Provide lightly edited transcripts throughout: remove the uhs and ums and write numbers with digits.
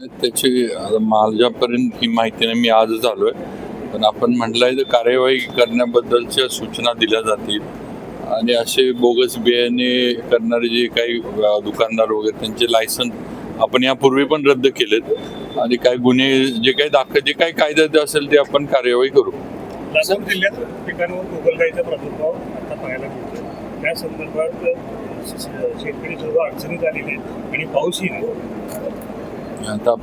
त्याची माझ्यापर्यंत ही माहिती नाही, मी आजच आलोय. पण आपण म्हटलंय तर कार्यवाही करण्याबद्दलच्या सूचना दिल्या जातील आणि असे बोगस बियाणे करणारे जे काही दुकानदार वगैरे त्यांचे लायसन आपण यापूर्वी पण रद्द केलेत आणि काही गुन्हे जे काही कायद्यात असेल ते आपण कार्यवाही करू. लातूर जिल्ह्यात ठिकाणावर गोगलगाईचा प्रादुर्भाव आता पाहायला मिळतो. त्या संदर्भात शेतकरी सर्व अडचणीत आलेले आहेत आणि पाऊसही नाही. आता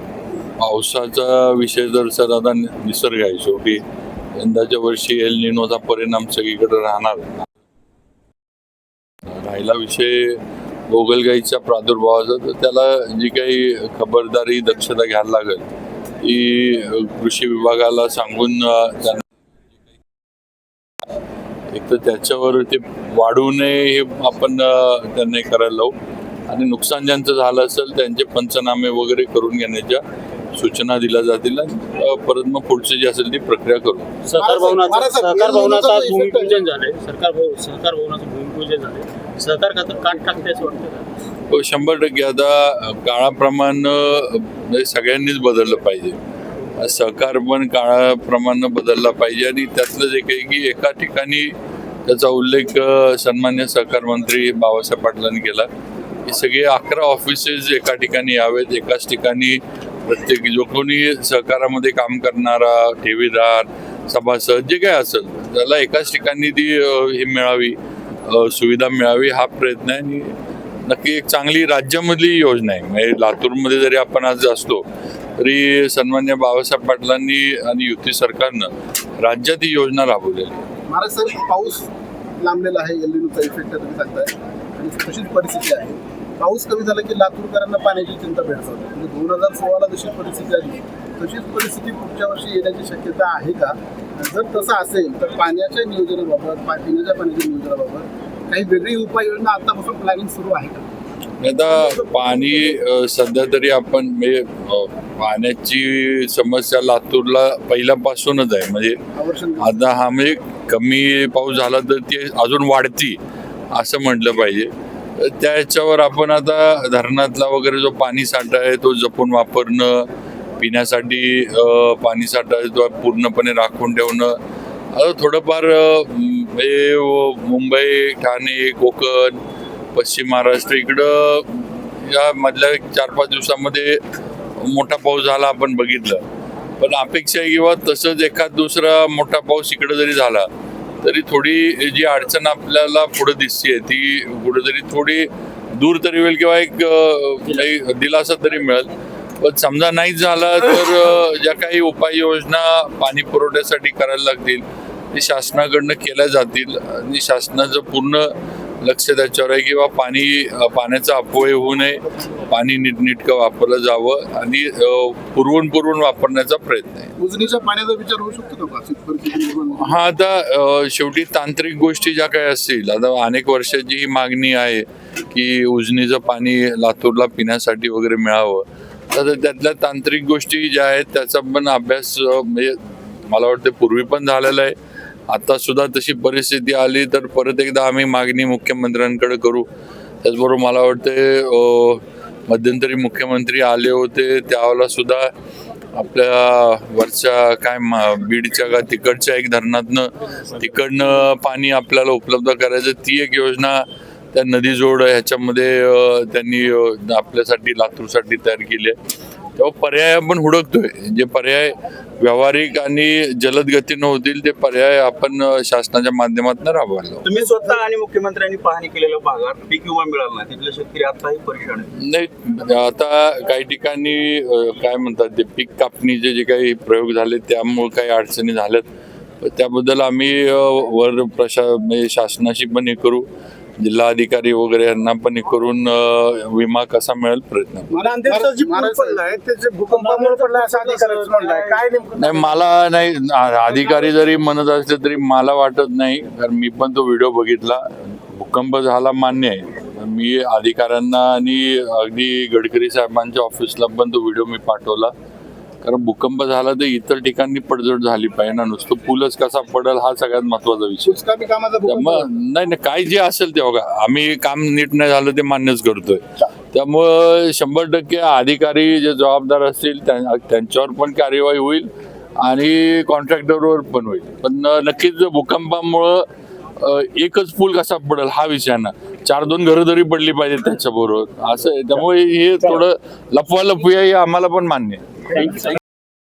पावसाचा विषय जर सर आता निसर्ग आहे, शेवटी यंदाच्या वर्षी एल निनोचा परिणाम सगळीकडे राहणार. राहिला विषय गोगलगाईच्या प्रादुर्भावाचा, तर त्याला जी काही खबरदारी दक्षता घ्यायला लागेल ती कृषी विभागाला सांगून एक तर त्याच्यावर ते वाढू नये हे आपण त्यांना करायला लावू आणि नुकसान ज्यांचं झालं असेल त्यांचे पंचनामे वगैरे करून घेण्याच्या सूचना दिल्या जातील. परत मग पुढची जी असेल ती प्रक्रिया करू. सहकार भवनाचं भूमिपूजन झालंय. सहकार भवनाचं भूमिपूजन झालंय. सहकार खातं काट टाकते असं वाटतं का? 100% आता काळाप्रमाणे सगळ्यांनीच बदललं पाहिजे. सहकार पण काळाप्रमाणे बदलला पाहिजे आणि त्यातलं जे काही की एका ठिकाणी त्याचा उल्लेख सन्मान्य सहकार मंत्री बाबासाहेब पाटलांनी केला. हे सगळे 11 ऑफिसेस एका ठिकाणी यावेत. एकाच ठिकाणी प्रत्येक जो कोणी सहकारामध्ये काम करणारा ठेवीदार सभासद जे काय असेल त्याला एकाच ठिकाणी ती हे मिळावी, सुविधा मिळावी हा प्रयत्न आहे. आणि नक्की एक चांगली राज्यामधली योजना आहे. म्हणजे लातूरमध्ये जरी आपण आज असलो तरी सन्मान्य बाबासाहेब पाटलांनी आणि युती सरकारनं राज्यात ही योजना राबवलेली आहे. महाराष्ट्रात पाऊस लांबलेला आहे, एल निनोचा इफेक्ट तुम्ही सांगताय आणि तशीच परिस्थिती आहे. पाऊस कमी झाला की लातूरकरांना पाण्याची चिंता भेडसावते. म्हणजे 2016ला जशी परिस्थिती आली तशीच परिस्थिती पुढच्या वर्षी येण्याची शक्यता आहे का? जर तसं असेल तर पाण्याच्या नियोजनाबाबत, पिण्याच्या पाण्याच्या नियोजनाबाबत काही वेगळी उपाययोजना आतापासून प्लॅनिंग सुरू आहे का? आता पाणी सध्या तरी आपण म्हणजे पाण्याची समस्या लातूरला पहिल्यापासूनच आहे. म्हणजे आता हा म्हणजे कमी पाऊस झाला तर ती अजून वाढती असं म्हटलं पाहिजे. त्या ह्याच्यावर आपण आता धरणातला वगैरे जो पाणी साठा आहे तो जपून वापरणं, पिण्यासाठी पाणी साठा तो पूर्णपणे राखून ठेवणं. आता थोडंफार मुंबई, ठाणे, कोकण, पश्चिम महाराष्ट्र इकडं या मधल्या 4-5 दिवसामध्ये मोठा पाऊस झाला आपण बघितलं. पण अपेक्षा आहे किंवा तसंच एखाद दुसरा मोठा पाऊस इकडं जरी झाला तरी थोडी जी अडचण आपल्याला पुढे दिसते ती कुठेतरी थोडी दूर तरी होईल किंवा एक दिलासा तरी मिळेल. पण समजा नाही झाला तर ज्या काही उपाययोजना पाणी पुरवठ्यासाठी करायला लागतील ते शासनाकडनं केल्या जातील आणि शासनाचं पूर्ण लक्ष त्याच्यावर आहे किंवा पाण्याचा अपव्यय होऊ नये, पाणी नीटनेटकं वापरलं जावं आणि पुरवून वापरण्याचा प्रयत्न आहे. उजनीच्या पाण्याचा विचार होऊ शकतो का? हा, आता शेवटी तांत्रिक गोष्टी ज्या काही असतील, आता अनेक वर्षाची ही मागणी आहे की उजनीचं पाणी लातूरला पिण्यासाठी वगैरे मिळावं. तर त्यातल्या तांत्रिक गोष्टी ज्या आहेत त्याचा पण अभ्यास म्हणजे मला वाटतं पूर्वी पण झालेला आहे. आता सुद्धा तशी परिस्थिती आली तर परत एकदा आम्ही मागणी मुख्यमंत्र्यांकडे करू. त्याचबरोबर मला वाटते मध्यंतरी मुख्यमंत्री आले होते त्यावेळेला सुद्धा आपल्या वरच्या बीडच्या का तिकडच्या एक तिकडनं पाणी आपल्याला उपलब्ध करायचं, ती एक योजना त्या नदीजोड ह्याच्यामध्ये त्यांनी आपल्यासाठी लातूरसाठी तयार केली आहे. तेव्हा पर्याय आपण हुडकतोय. जे पर्याय व्यावहारिक आणि जलद गतीनं होतील ते पर्याय आपण शासनाच्या माध्यमातून राबवायला. तुम्ही स्वतः आणि मुख्यमंत्र्यांनी पाहणी केलेल्या भागात पीक विमा मिळाला नाही, तिथले शेतकरी आताही परेशान नाही. आता काही ठिकाणी काय म्हणतात ते पीक कापणीचे जे काही प्रयोग झाले त्यामुळे काही अडचणी झाल्यात. त्याबद्दल आम्ही म्हणजे शासनाशी पण हे करू, जिल्हाधिकारी वगैरे यांना पण करून विमा कसा मिळेल प्रयत्न. नाही, मला नाही, अधिकारी जरी म्हणत असले तरी मला वाटत नाही, कारण मी पण तो व्हिडिओ बघितला. भूकंप झाला मान्य आहे. मी अधिकाऱ्यांना आणि अगदी गडकरी साहेबांच्या ऑफिसला पण तो व्हिडिओ मी पाठवला. कारण भूकंप झाला तर इतर ठिकाणी पडझड झाली पाहिजे ना, नुसतं पूलच कसा पडेल हा सगळ्यात महत्वाचा विषय. नाही, काय जे असेल ते बघा, आम्ही काम नीट नाही झालं ते मान्यच करतोय. त्यामुळं 100% अधिकारी जे जबाबदार असतील त्यांच्यावर पण कार्यवाही होईल आणि कॉन्ट्रॅक्टरवर पण होईल. पण नक्कीच भूकंपामुळं एकच पूल कसा पडेल हा विषय ना, 4-2 घरं जरी पडली पाहिजे त्याच्याबरोबर असं आहे. त्यामुळे हे थोडं लपवा लपवूया हे आम्हाला पण मान्य आहे. थँक्यू.